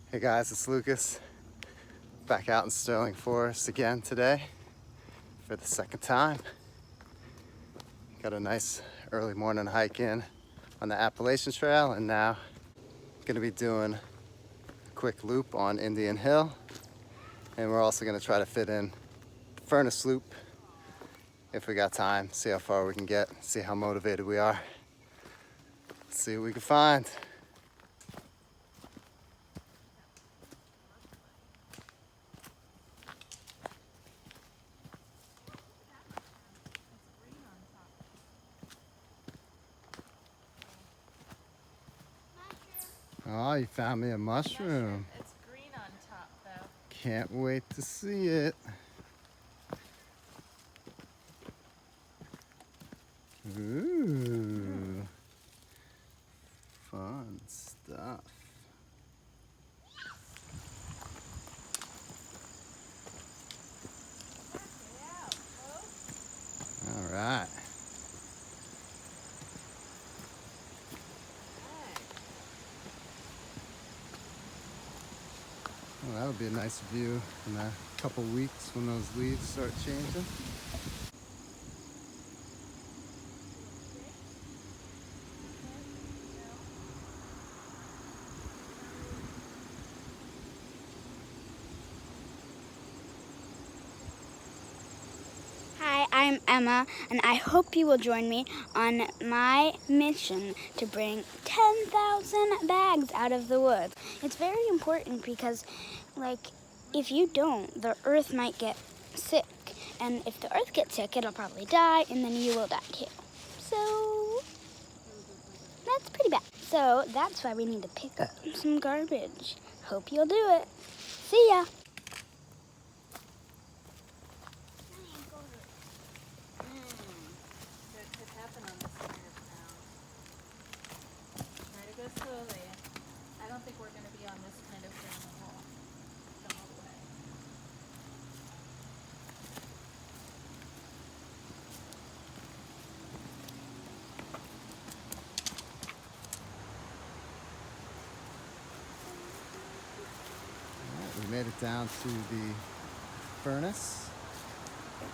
Hey guys, it's Lucas. Back out in Sterling Forest again today for the second time. Got a nice early morning hike in on the Appalachian Trail, and now gonna be doing a quick loop on Indian Hill. And we're also gonna try to fit in the Furnace Loop if we got time, see how far we can get, see how motivated we are. Let's see what we can find. Oh, you found me a mushroom. It's green on top though. Can't wait to see it. Ooh, fun stuff. All right. Well, that'll be a nice view in a couple weeks when those leaves start changing. Hi, I'm Emma, and I hope you will join me on my mission to bring 10,000 bags out of the woods. It's very important because, if you don't, the earth might get sick. And if the earth gets sick, it'll probably die, and then you will die too. So, that's pretty bad. So, that's why we need to pick up some garbage. Hope you'll do it. See ya! That could happen on this kind of ground. Try to go slowly. I don't think we're going to be on this kind of ground the whole way. All right, we made it down to the furnace,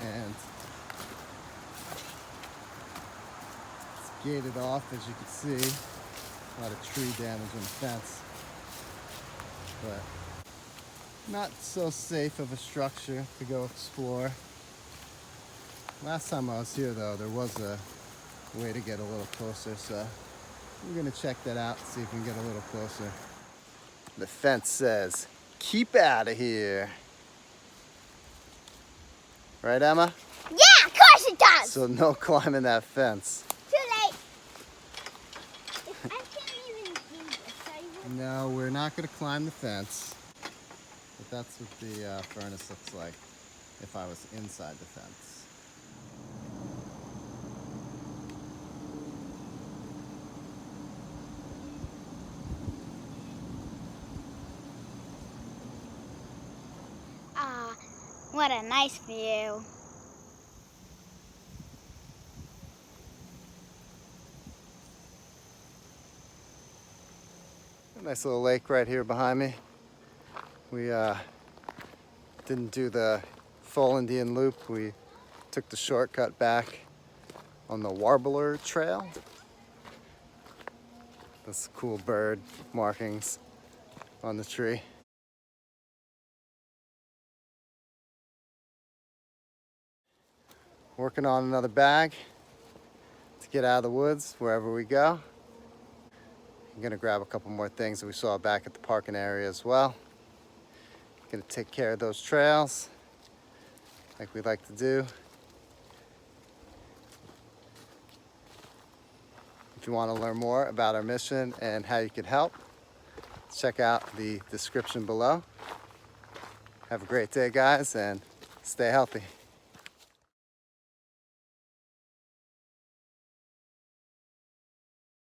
and it's gated off, as you can see. A lot of tree damage on the fence, but not so safe of a structure to go explore. Last time I was here though, there was a way to get a little closer, so we're gonna check that out, see if we can get a little closer. The fence says, "Keep out of here." Right, Emma? Yeah, of course it does! So no climbing that fence. Too late. I can't even do this. No, we're not gonna climb the fence. But that's what the furnace looks like if I was inside the fence. What a nice view. A nice little lake right here behind me. We didn't do the full Indian loop. We took the shortcut back on the Warbler Trail. This cool bird markings on the tree. Working on another bag to get out of the woods wherever we go. I'm gonna grab a couple more things that we saw back at the parking area as well. Gonna take care of those trails like we like to do. If you want to learn more about our mission and how you can help, check out the description below. Have a great day, guys, and stay healthy.